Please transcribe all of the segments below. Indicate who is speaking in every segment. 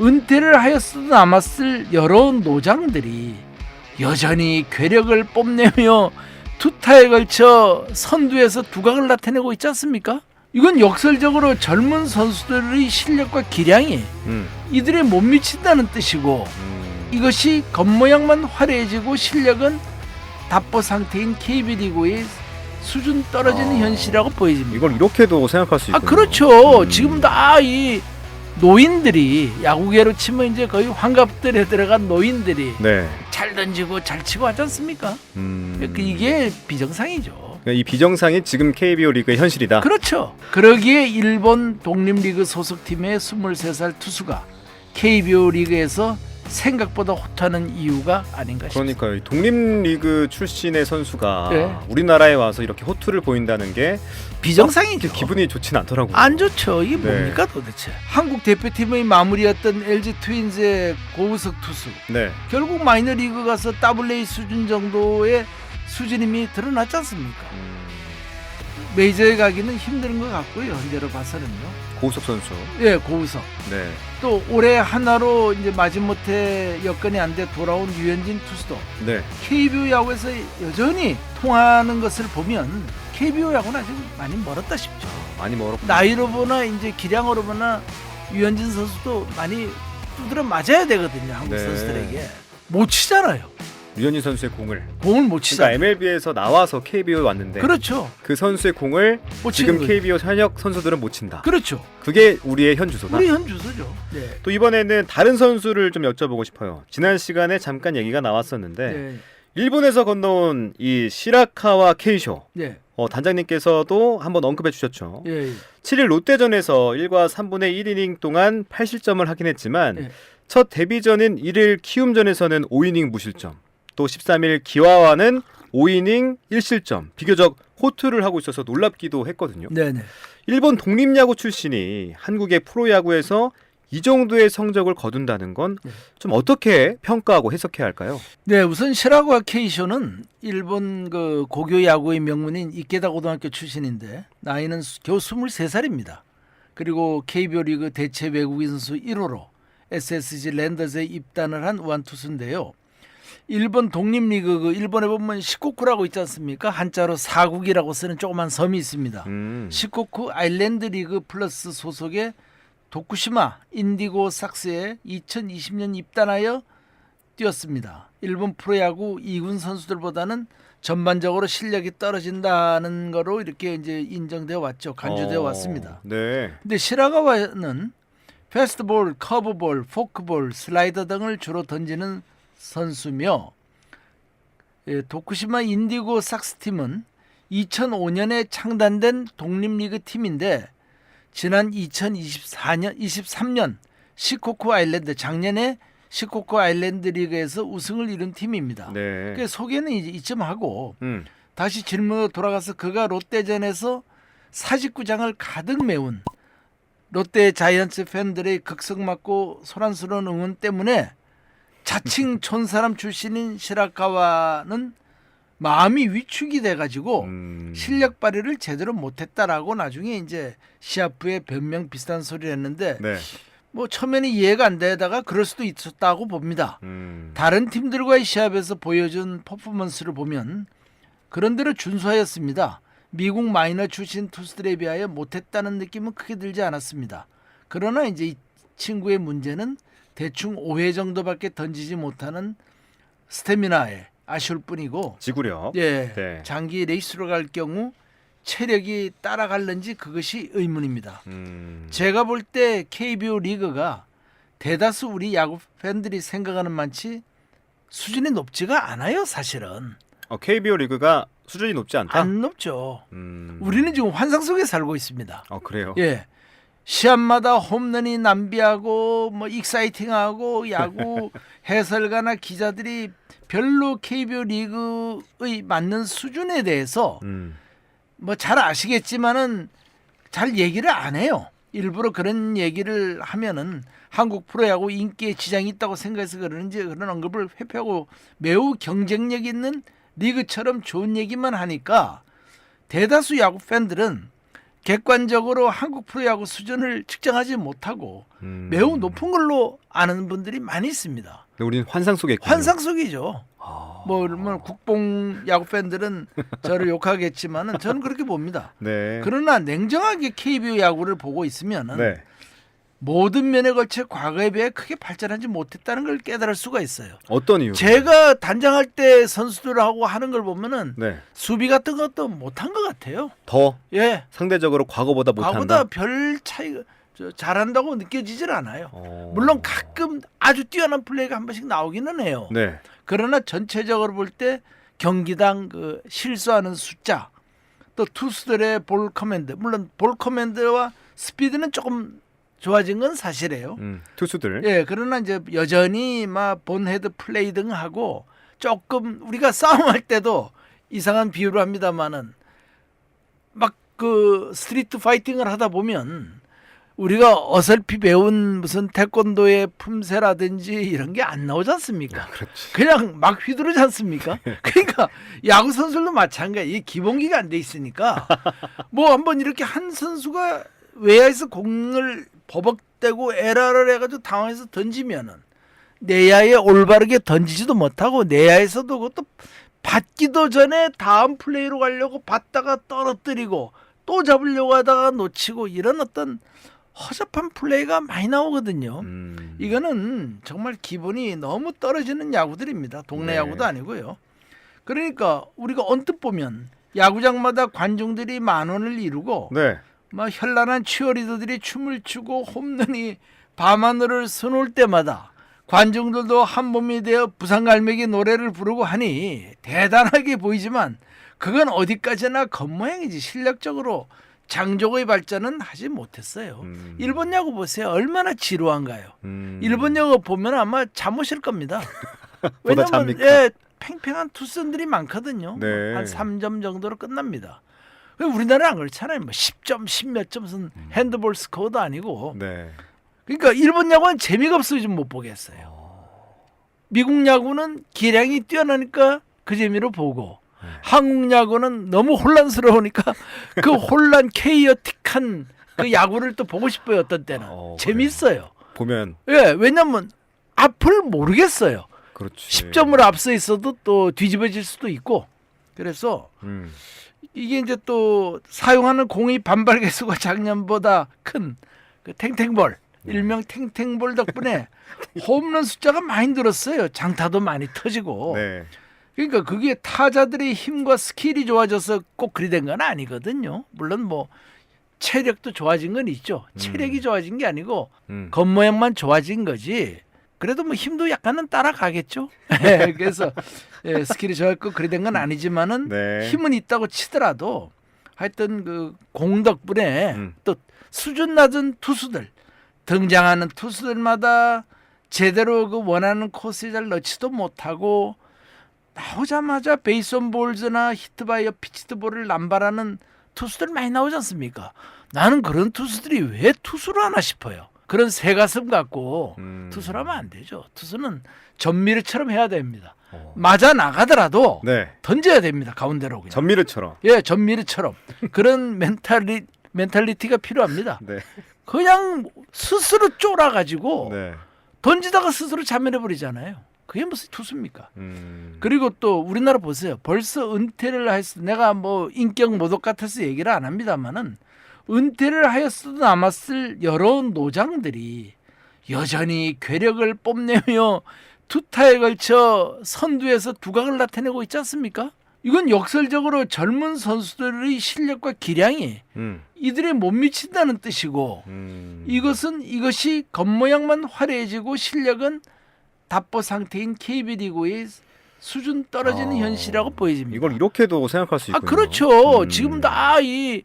Speaker 1: 은퇴를 하였어도 남았을 여러 노장들이 여전히 괴력을 뽐내며 투타에 걸쳐 선두에서 두각을 나타내고 있지 않습니까? 이건 역설적으로 젊은 선수들의 실력과 기량이 이들에 못 미친다는 뜻이고, 이것이 겉모양만 화려해지고 실력은 답보 상태인 KB리그의 수준 떨어지는 현실이라고 보여집니다.
Speaker 2: 이걸 이렇게도 생각할 수 있군요.
Speaker 1: 그렇죠. 지금 다 이 노인들이, 야구계로 치면 이제 거의 환갑들에 들어간 노인들이
Speaker 2: 네.
Speaker 1: 잘 던지고 잘 치고 하지 않습니까? 이게 비정상이죠.
Speaker 2: 이 비정상이 지금 KBO 리그의 현실이다.
Speaker 1: 그렇죠. 그러기에 일본 독립리그 소속팀의 23살 투수가 KBO 리그에서 생각보다 호투하는 이유가 아닌가 싶습니다.
Speaker 2: 그러니까요. 독립리그 출신의 선수가
Speaker 1: 네.
Speaker 2: 우리나라에 와서 이렇게 호투를 보인다는 게
Speaker 1: 비정상이죠.
Speaker 2: 기분이 좋진 않더라고요.
Speaker 1: 안 좋죠. 이게
Speaker 2: 네.
Speaker 1: 뭡니까 도대체. 한국 대표팀의 마무리였던 LG 트윈즈의 고우석 투수.
Speaker 2: 네.
Speaker 1: 결국 마이너리그 가서 AA 수준 정도의 수준임이 드러났지 않습니까? 메이저에 가기는 힘든 것 같고요. 현재로 봐서는요.
Speaker 2: 고우석 선수.
Speaker 1: 예, 고우석.
Speaker 2: 네.
Speaker 1: 또 올해 하나로 이제 마지못해 여건이 안 돼 돌아온 유현진 투수도
Speaker 2: 네.
Speaker 1: KBO 야구에서 여전히 통하는 것을 보면 KBO 야구는 아직 많이 멀었다 싶죠.
Speaker 2: 많이 멀었고.
Speaker 1: 나이로 보나 이제 기량으로 보나 유현진 선수도 많이 두드려 맞아야 되거든요. 한국
Speaker 2: 네.
Speaker 1: 선수들에게. 못 치잖아요.
Speaker 2: 유현진 선수의 공을
Speaker 1: 공을 못 치잖아요.
Speaker 2: 그러니까 MLB에서 나와서 KBO에 왔는데
Speaker 1: 그렇죠.
Speaker 2: 그 선수의 공을
Speaker 1: 못
Speaker 2: 지금
Speaker 1: 치는 거죠.
Speaker 2: KBO 현역 선수들은 못 친다.
Speaker 1: 그렇죠.
Speaker 2: 그게 우리의 현 주소다.
Speaker 1: 우리 현 주소죠. 네.
Speaker 2: 또 이번에는 다른 선수를 좀 여쭤보고 싶어요. 지난 시간에 잠깐 얘기가 나왔었는데
Speaker 1: 네.
Speaker 2: 일본에서 건너온 이 시라카와 케이쇼
Speaker 1: 네.
Speaker 2: 단장님께서도 한번 언급해 주셨죠.
Speaker 1: 예.
Speaker 2: 7일 롯데전에서 1과 3분의 1이닝 동안 8실점을 하긴 했지만
Speaker 1: 예.
Speaker 2: 첫 데뷔전인 1일 키움전에서는 5이닝 무실점, 또 13일 기와와는 5이닝 1실점, 비교적 호투를 하고 있어서 놀랍기도 했거든요.
Speaker 1: 네네.
Speaker 2: 일본 독립야구 출신이 한국의 프로야구에서 이 정도의 성적을 거둔다는 건 좀 어떻게 평가하고 해석해야 할까요?
Speaker 1: 네, 우선 시라고와 케이쇼는 일본 그 고교 야구의 명문인 이케다 고등학교 출신인데 나이는 겨우 23살입니다. 그리고 KBO 리그 대체 외국인 선수 1호로 SSG 랜더스에 입단을 한 우완투수인데요. 일본 독립리그 그 일본에 보면 시코쿠라고 있지 않습니까? 한자로 사국이라고 쓰는 조그만 섬이 있습니다. 시코쿠 아일랜드 리그 플러스 소속의 도쿠시마 인디고 삭스에 2020년 입단하여 뛰었습니다. 일본 프로야구 2군 선수들보다는 전반적으로 실력이 떨어진다는 거로 이렇게 이제 인정되어 왔죠. 간주되어 왔습니다.
Speaker 2: 네.
Speaker 1: 근데 시라가와는 패스트볼, 커브볼, 포크볼, 슬라이더 등을 주로 던지는 선수며, 도쿠시마 인디고 삭스 팀은 2005년에 창단된 독립리그 팀인데 지난 2023년 시코쿠 아일랜드, 작년에 시코쿠 아일랜드 리그에서 우승을 이룬 팀입니다.
Speaker 2: 네.
Speaker 1: 그 소개는 이제 이쯤 하고
Speaker 2: 음.
Speaker 1: 다시 질문으로 돌아가서 그가 롯데전에서 사직구장을 가득 메운 롯데 자이언츠 팬들의 극성맞고 소란스러운 응원 때문에 자칭 촌사람 출신인 시라카와는 마음이 위축이 돼가지고 실력 발휘를 제대로 못했다라고 나중에 이제 시합부에 변명 비슷한 소리를 했는데
Speaker 2: 네.
Speaker 1: 뭐 처음에는 이해가 안 되다가 그럴 수도 있었다고 봅니다. 다른 팀들과의 시합에서 보여준 퍼포먼스를 보면 그런대로 준수하였습니다. 미국 마이너 출신 투수들에 비하여 못했다는 느낌은 크게 들지 않았습니다. 그러나 이제 이 친구의 문제는 대충 5회 정도밖에 던지지 못하는 스태미나에 아쉬울 뿐이고,
Speaker 2: 지구력.
Speaker 1: 예,
Speaker 2: 네.
Speaker 1: 장기 레이스로 갈 경우 체력이 따라갈는지 그것이 의문입니다. 제가 볼 때 KBO 리그가 대다수 우리 야구 팬들이 생각하는 만치 수준이 높지가 않아요, 사실은.
Speaker 2: KBO 리그가 수준이 높지 않다.
Speaker 1: 안 높죠. 우리는 지금 환상 속에 살고 있습니다.
Speaker 2: 그래요.
Speaker 1: 예. 시합마다 홈런이 남비하고 뭐 익사이팅하고 야구 해설가나 기자들이 별로 KBO 리그의 맞는 수준에 대해서 뭐 잘 아시겠지만은 잘 얘기를 안 해요. 일부러 그런 얘기를 하면은 한국 프로야구 인기에 지장이 있다고 생각해서 그러는지 그런 언급을 회피하고 매우 경쟁력 있는 리그처럼 좋은 얘기만 하니까 대다수 야구 팬들은 객관적으로 한국 프로야구 수준을 측정하지 못하고 매우 높은 걸로 아는 분들이 많이 있습니다.
Speaker 2: 우리는 환상 속에 있군요.
Speaker 1: 환상 속이죠. 뭐 국뽕 야구 팬들은 저를 욕하겠지만은 저는 그렇게 봅니다.
Speaker 2: 네.
Speaker 1: 그러나 냉정하게 KBO 야구를 보고 있으면은
Speaker 2: 네.
Speaker 1: 모든 면에 걸쳐 과거에 비해 크게 발전하지 못했다는 걸 깨달을 수가 있어요.
Speaker 2: 어떤 이유?
Speaker 1: 제가 단장할 때 선수들하고 하는 걸 보면은
Speaker 2: 네.
Speaker 1: 수비 같은 것도 못한 것 같아요.
Speaker 2: 더
Speaker 1: 예,
Speaker 2: 상대적으로 과거보다 못한다.
Speaker 1: 과거보다 별 차이가 잘한다고 느껴지질 않아요.
Speaker 2: 어.
Speaker 1: 물론 가끔 아주 뛰어난 플레이가 한 번씩 나오기는 해요.
Speaker 2: 네.
Speaker 1: 그러나 전체적으로 볼 때 경기당 그 실수하는 숫자, 또 투수들의 볼 커맨드, 물론 볼 커맨드와 스피드는 조금 좋아진 건 사실이에요.
Speaker 2: 투수들.
Speaker 1: 예, 그러나 이제 여전히 막 본헤드 플레이 등 하고 조금 우리가 싸움할 때도 이상한 비유를 합니다만은 막 그 스트리트 파이팅을 하다 보면 우리가 어설피 배운 무슨 태권도의 품새라든지 이런 게 안 나오지 않습니까?
Speaker 2: 그렇지.
Speaker 1: 그냥 막 휘두르지 않습니까? 그러니까 야구 선수들도 마찬가지. 이 기본기가 안 돼 있으니까 뭐 한번 이렇게 한 선수가 외야에서 공을 버벅대고 에러를 해가지고 당황해서 던지면은 내야에 올바르게 던지지도 못하고 내야에서도 그것도 받기도 전에 다음 플레이로 가려고 받다가 떨어뜨리고 또 잡으려고 하다가 놓치고 이런 어떤 허접한 플레이가 많이 나오거든요. 이거는 정말 기분이 너무 떨어지는 야구들입니다. 동네
Speaker 2: 네.
Speaker 1: 야구도 아니고요. 그러니까 우리가 언뜻 보면 야구장마다 관중들이 만 원을 이루고
Speaker 2: 네.
Speaker 1: 막 현란한 치어리더들이 춤을 추고 홈런이 밤하늘을 서놓을 때마다 관중들도 한 몸이 되어 부산갈매기 노래를 부르고 하니 대단하게 보이지만 그건 어디까지나 겉모양이지 실력적으로 장족의 발전은 하지 못했어요. 일본 야구 보세요. 얼마나 지루한가요. 일본 야구 보면 아마 잠 오실 겁니다. 왜냐면
Speaker 2: 잡니까?
Speaker 1: 예, 팽팽한 투수들이 많거든요.
Speaker 2: 네.
Speaker 1: 한 3점 정도로 끝납니다. 우리나라는 안 그렇잖아요. 뭐 10점, 10몇 점 무슨 핸드볼 스코어도 아니고.
Speaker 2: 네.
Speaker 1: 그러니까 일본 야구는 재미가 없어서 좀 못 보겠어요. 미국 야구는 기량이 뛰어나니까 그 재미로 보고 한국 야구는 너무 혼란스러우니까 그 혼란 케이어틱한 그 야구를 또 보고 싶어요. 어떤 때는 재밌어요.
Speaker 2: 보면
Speaker 1: 예, 왜냐면 앞을 모르겠어요.
Speaker 2: 그렇지.
Speaker 1: 10점을 앞서 있어도 또 뒤집어질 수도 있고. 그래서 이게 이제 또 사용하는 공의 반발 개수가 작년보다 큰 그 탱탱볼, 일명 탱탱볼 덕분에 홈런 숫자가 많이 늘었어요. 장타도 많이 터지고.
Speaker 2: 네.
Speaker 1: 그러니까 그게 타자들의 힘과 스킬이 좋아져서 꼭 그리 된 건 아니거든요. 물론 뭐 체력도 좋아진 건 있죠. 체력이 좋아진 게 아니고 겉모양만 좋아진 거지. 그래도 뭐 힘도 약간은 따라가겠죠. 그래서 예, 스킬이 좋았고 그리 된 건 아니지만은
Speaker 2: 네.
Speaker 1: 힘은 있다고 치더라도 하여튼 그 공 덕분에 또 수준 낮은 투수들 등장하는 투수들마다 제대로 그 원하는 코스에 잘 넣지도 못하고 나오자마자 베이스 온 볼즈나 히트바이어 피치드 볼을 남발하는 투수들 많이 나오지 않습니까? 나는 그런 투수들이 왜 투수를 하나 싶어요. 그런 새가슴 갖고 투수를 하면 안 되죠. 투수는 전미르처럼 해야 됩니다. 맞아 나가더라도
Speaker 2: 네.
Speaker 1: 던져야 됩니다. 가운데로 그냥.
Speaker 2: 전미르처럼.
Speaker 1: 예, 전미르처럼 그런 멘탈리티가 필요합니다.
Speaker 2: 네.
Speaker 1: 그냥 스스로 쫄아가지고
Speaker 2: 네.
Speaker 1: 던지다가 스스로 자멸해 버리잖아요. 그게 무슨 투수입니까? 그리고 또 우리나라 보세요. 벌써 은퇴를 했어. 내가 뭐 인격 모독 같아서 얘기를 안 합니다만은 은퇴를 하였어도 남았을 여러 노장들이 여전히 괴력을 뽐내며 투타에 걸쳐 선두에서 두각을 나타내고 있지 않습니까? 이건 역설적으로 젊은 선수들의 실력과 기량이 이들에 못 미친다는 뜻이고 이것이 겉모양만 화려해지고 실력은 답보 상태인 KB리그의 수준 떨어지는 현실이라고 보여집니다.
Speaker 2: 이걸 이렇게도 생각할 수 있군요.
Speaker 1: 그렇죠. 지금 다 이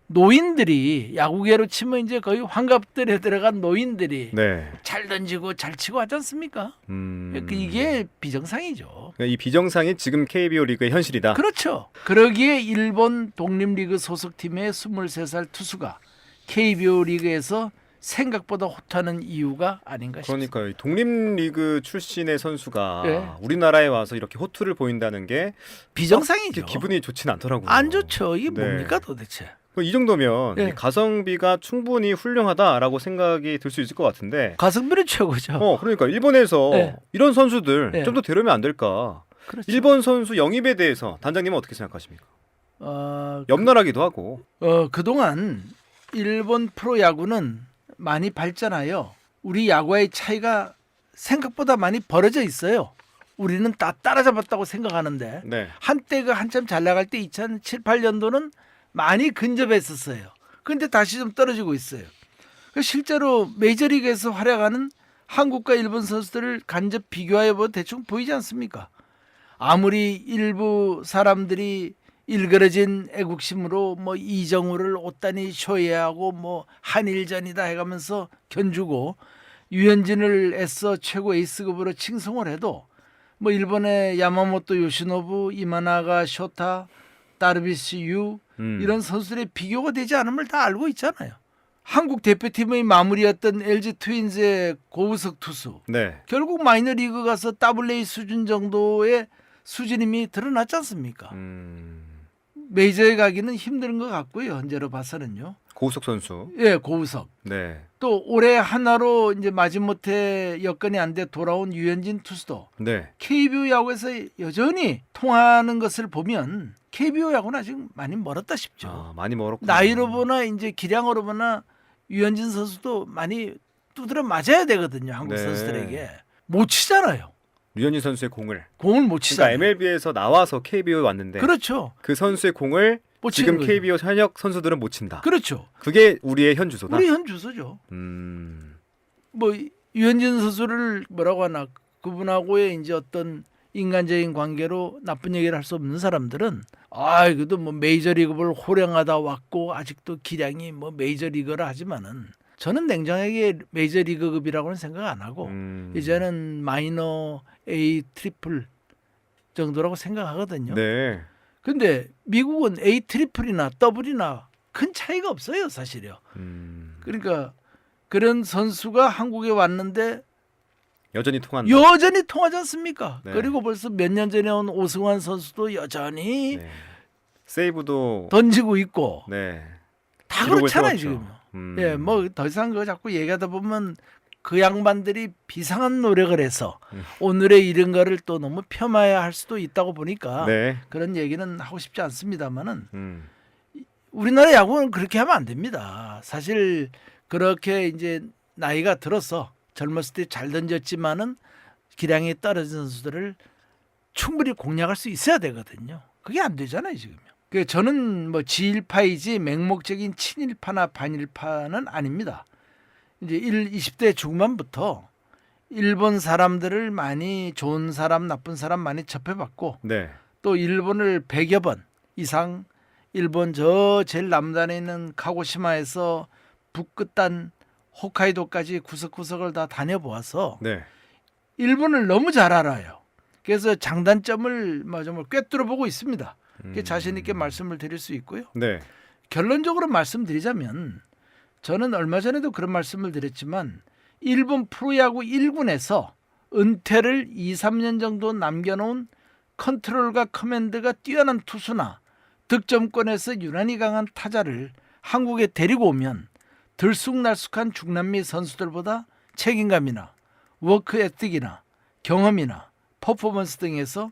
Speaker 1: 노인들이 야구계로 치면 이제 거의 환갑들에 들어간 노인들이
Speaker 2: 네.
Speaker 1: 잘 던지고 잘 치고 하지 않습니까? 이게 비정상이죠.
Speaker 2: 그러니까 이 비정상이 지금 KBO 리그의 현실이다.
Speaker 1: 그렇죠. 그러기에 일본 독립리그 소속팀의 23살 투수가 KBO 리그에서 생각보다 호투하는 이유가 아닌가 싶습니다.
Speaker 2: 그러니까요. 독립리그 출신의 선수가
Speaker 1: 네.
Speaker 2: 우리나라에 와서 이렇게 호투를 보인다는 게
Speaker 1: 비정상이죠.
Speaker 2: 기분이 좋진 않더라고요.
Speaker 1: 안 좋죠. 이게
Speaker 2: 네.
Speaker 1: 뭡니까 도대체.
Speaker 2: 이 정도면
Speaker 1: 예.
Speaker 2: 이 가성비가 충분히 훌륭하다라고 생각이 들 수 있을 것 같은데.
Speaker 1: 가성비는 최고죠.
Speaker 2: 그러니까 일본에서
Speaker 1: 예.
Speaker 2: 이런 선수들
Speaker 1: 예.
Speaker 2: 좀 더 데려오면 안 될까?
Speaker 1: 그렇죠.
Speaker 2: 일본 선수 영입에 대해서 단장님은 어떻게 생각하십니까? 염나라기도 하고.
Speaker 1: 그동안 일본 프로야구는 많이 발전하여 우리 야구와의 차이가 생각보다 많이 벌어져 있어요. 우리는 다 따라잡았다고 생각하는데
Speaker 2: 네.
Speaker 1: 한때 한참 잘 나갈 때 2007, 8년도는 많이 근접했었어요. 그런데 다시 좀 떨어지고 있어요. 실제로 메이저리그에서 활약하는 한국과 일본 선수들을 간접 비교하여 보면 대충 보이지 않습니까? 아무리 일부 사람들이 일그러진 애국심으로 뭐 이정우를 오따니 쇼해하고 뭐 한일전이다 해가면서 견주고 유현진을 애써 최고 에이스급으로 칭송을 해도 뭐 일본의 야마모토 요시노부, 이마나가 쇼타, 다르비시 유 이런 선수들의 비교가 되지 않음을 다 알고 있잖아요. 한국 대표팀의 마무리였던 LG 트윈즈의 고우석 투수.
Speaker 2: 네.
Speaker 1: 결국 마이너리그 가서 AA 수준 정도의 수준임이 드러났지 않습니까? 메이저에 가기는 힘든 것 같고요. 현재로 봐서는요.
Speaker 2: 고우석 선수.
Speaker 1: 예, 고우석.
Speaker 2: 네.
Speaker 1: 또 올해 하나로 이제 마지못해 여건이 안 돼 돌아온 유현진 투수도
Speaker 2: 네.
Speaker 1: KBO 야구에서 여전히 통하는 것을 보면 KBO 야구는 아직 많이 멀었다 싶죠.
Speaker 2: 많이 멀었구나.
Speaker 1: 나이로 보나 이제 기량으로 보나 유현진 선수도 많이 두드려 맞아야 되거든요. 한국
Speaker 2: 네.
Speaker 1: 선수들에게. 못 치잖아요.
Speaker 2: 유현진 선수의 공을.
Speaker 1: 공을 못 치잖아요.
Speaker 2: 그러니까 MLB에서 나와서 KBO에 왔는데
Speaker 1: 그렇죠.
Speaker 2: 그 선수의 공을
Speaker 1: 못
Speaker 2: 지금
Speaker 1: 치는 거죠.
Speaker 2: KBO 현역 선수들은 못 친다.
Speaker 1: 그렇죠.
Speaker 2: 그게 우리의 현 주소다.
Speaker 1: 우리 현 주소죠. 뭐 유현진 선수를 뭐라고 하나 그분하고의 이제 어떤 인간적인 관계로 나쁜 얘기를 할 수 없는 사람들은 그래도 뭐 메이저리그를 호령하다 왔고 아직도 기량이 뭐 메이저리그라 하지만은 저는 냉정하게 메이저리그급이라고는 생각 안 하고 이제는 마이너 A 트리플 정도라고 생각하거든요.
Speaker 2: 네.
Speaker 1: 근데 미국은 A 트리플이나 더블이나 큰 차이가 없어요, 사실요. 그러니까 그런 선수가 한국에 왔는데
Speaker 2: 여전히 통한다.
Speaker 1: 여전히 통하지 않습니까?
Speaker 2: 네.
Speaker 1: 그리고 벌써 몇 년 전에 온 오승환 선수도 여전히
Speaker 2: 네. 세이브도
Speaker 1: 던지고 있고
Speaker 2: 네.
Speaker 1: 다
Speaker 2: 기록을
Speaker 1: 그렇잖아요
Speaker 2: 세웠죠.
Speaker 1: 지금. 예, 뭐 더 이상 그거 자꾸 얘기하다 보면 그 양반들이 비상한 노력을 해서 오늘의 이런 거를 또 너무 폄하해야 할 수도 있다고 보니까
Speaker 2: 네.
Speaker 1: 그런 얘기는 하고 싶지 않습니다만은
Speaker 2: 음.
Speaker 1: 우리나라 야구는 그렇게 하면 안 됩니다. 사실 그렇게 이제 나이가 들어서 젊었을 때 잘 던졌지만은 기량이 떨어진 선수들을 충분히 공략할 수 있어야 되거든요. 그게 안 되잖아요 지금. 저는 뭐 지일파이지 맹목적인 친일파나 반일파는 아닙니다. 이제 20대 중반부터 일본 사람들을 많이 좋은 사람, 나쁜 사람 많이 접해봤고
Speaker 2: 네.
Speaker 1: 또 일본을 100여 번 이상 일본 저 제일 남단에 있는 카고시마에서 북끝단 홋카이도까지 구석구석을 다 다녀보아서
Speaker 2: 네.
Speaker 1: 일본을 너무 잘 알아요. 그래서 장단점을 정말 꿰뚫어 보고 있습니다. 자신 있게 말씀을 드릴 수 있고요.
Speaker 2: 네.
Speaker 1: 결론적으로 말씀드리자면 저는 얼마 전에도 그런 말씀을 드렸지만 일본 프로야구 1군에서 은퇴를 2, 3년 정도 남겨놓은 컨트롤과 커맨드가 뛰어난 투수나 득점권에서 유난히 강한 타자를 한국에 데리고 오면 들쑥날쑥한 중남미 선수들보다 책임감이나 워크 에틱이나 경험이나 퍼포먼스 등에서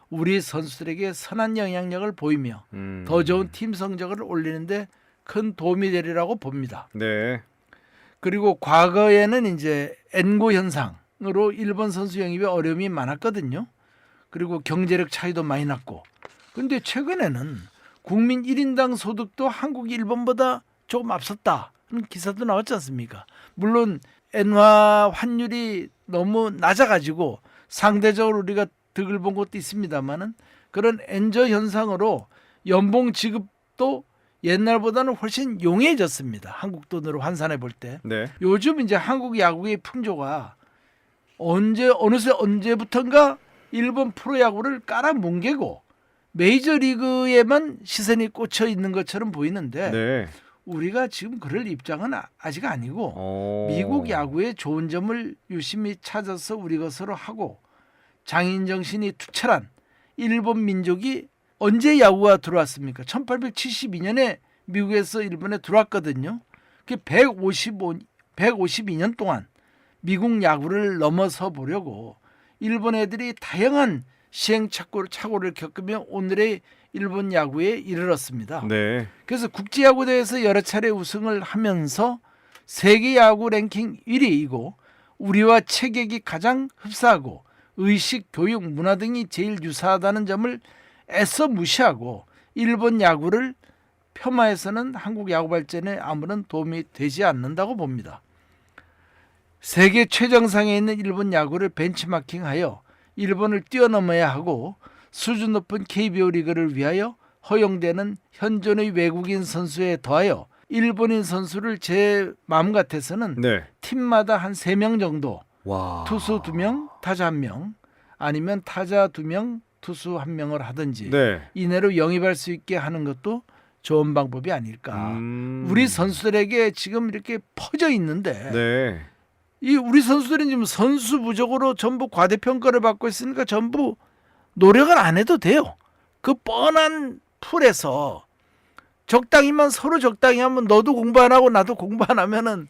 Speaker 1: 우리 선수들에게 선한 영향력을 보이며 더 좋은 팀 성적을 올리는데 큰 도움이 되리라고 봅니다.
Speaker 2: 네.
Speaker 1: 그리고 과거에는 이제 엔고 현상으로 일본 선수 영입에 어려움이 많았거든요. 그리고 경제력 차이도 많이 났고. 그런데 최근에는 국민 1인당 소득도 한국이 일본보다 조금 앞섰다. 그런 기사도 나왔지 않습니까? 물론 엔화 환율이 너무 낮아가지고 상대적으로 우리가 득을 본 것도 있습니다만은 그런 엔저 현상으로 연봉 지급도 옛날보다는 훨씬 용이해졌습니다. 한국 돈으로 환산해 볼 때.
Speaker 2: 네.
Speaker 1: 요즘 이제 한국 야구의 풍조가 어느새 언제부턴가 일본 프로야구를 깔아뭉개고 메이저리그에만 시선이 꽂혀 있는 것처럼 보이는데
Speaker 2: 네.
Speaker 1: 우리가 지금 그럴 입장은 아직 아니고 미국 야구의 좋은 점을 유심히 찾아서 우리 것으로 하고 장인 정신이 투철한 일본 민족이 언제 야구가 들어왔습니까? 1872년에 미국에서 일본에 들어왔거든요. 그 152년 동안 미국 야구를 넘어서 보려고 일본 애들이 다양한 시행착오를 겪으며 오늘의 일본 야구에 이르렀습니다.
Speaker 2: 네.
Speaker 1: 그래서 국제야구대회에서 여러 차례 우승을 하면서 세계 야구 랭킹 1위이고 우리와 체격이 가장 흡사하고 의식, 교육, 문화 등이 제일 유사하다는 점을 애써 무시하고 일본 야구를 폄하해서는 한국 야구 발전에 아무런 도움이 되지 않는다고 봅니다. 세계 최정상에 있는 일본 야구를 벤치마킹하여 일본을 뛰어넘어야 하고 수준 높은 KBO 리그를 위하여 허용되는 현존의 외국인 선수에 더하여 일본인 선수를 제 마음 같아서는
Speaker 2: 네.
Speaker 1: 팀마다 한 3명 정도
Speaker 2: 와.
Speaker 1: 투수 2명, 타자 1명 아니면 타자 2명, 투수 1명을 하든지
Speaker 2: 네.
Speaker 1: 이내로 영입할 수 있게 하는 것도 좋은 방법이 아닐까. 우리 선수들에게 지금 이렇게 퍼져 있는데
Speaker 2: 네.
Speaker 1: 이 우리 선수들은 지금 선수 부족으로 전부 과대평가를 받고 있으니까 전부 노력을 안 해도 돼요. 그 뻔한 풀에서 적당히만 서로 적당히 하면 너도 공부 안 하고 나도 공부 안 하면은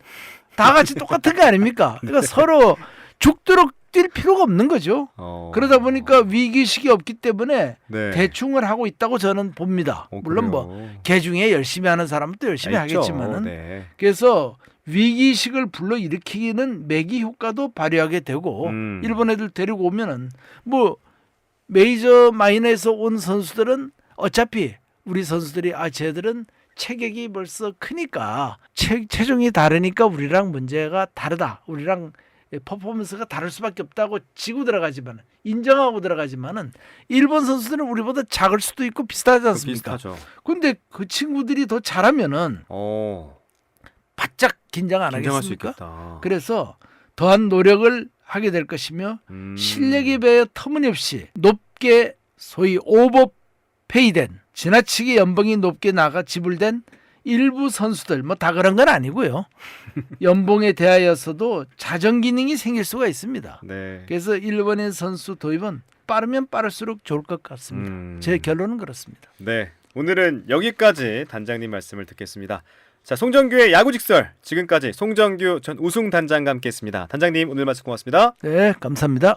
Speaker 1: 다 같이 똑같은 거 아닙니까? 그러니까 서로 죽도록 뛸 필요가 없는 거죠. 그러다 보니까 위기의식이 없기 때문에
Speaker 2: 네.
Speaker 1: 대충을 하고 있다고 저는 봅니다. 물론 뭐 개 중에 열심히 하는 사람은 또 열심히 하겠지만은
Speaker 2: 네.
Speaker 1: 그래서 위기의식을 불러일으키는 매기 효과도 발휘하게 되고 일본 애들 데리고 오면은 뭐 메이저 마이너에서 온 선수들은 어차피 우리 선수들이 쟤들은 체격이 벌써 크니까 체중이 다르니까 우리랑 문제가 다르다. 우리랑 퍼포먼스가 다를 수밖에 없다고 지고 들어가지만 인정하고 들어가지만은 일본 선수들은 우리보다 작을 수도 있고 비슷하지 않습니까?
Speaker 2: 비슷하죠.
Speaker 1: 근데 그 친구들이 더 잘하면은 바짝 긴장 안
Speaker 2: 긴장할 수
Speaker 1: 하겠습니까?
Speaker 2: 있겠다.
Speaker 1: 그래서 더한 노력을 하게 될 것이며 실력에 비해 터무니없이 높게 소위 오버페이된 지나치게 연봉이 높게 나가 지불된 일부 선수들 뭐 다 그런 건 아니고요. 연봉에 대하여서도 자정 기능이 생길 수가 있습니다.
Speaker 2: 네.
Speaker 1: 그래서 일본인 선수 도입은 빠르면 빠를수록 좋을 것 같습니다. 제 결론은 그렇습니다.
Speaker 2: 네. 오늘은 여기까지 단장님 말씀을 듣겠습니다. 자, 송정규의 야구직설 지금까지 송정규 전 우승 단장과 함께했습니다. 단장님 오늘 말씀 고맙습니다.
Speaker 1: 네, 감사합니다.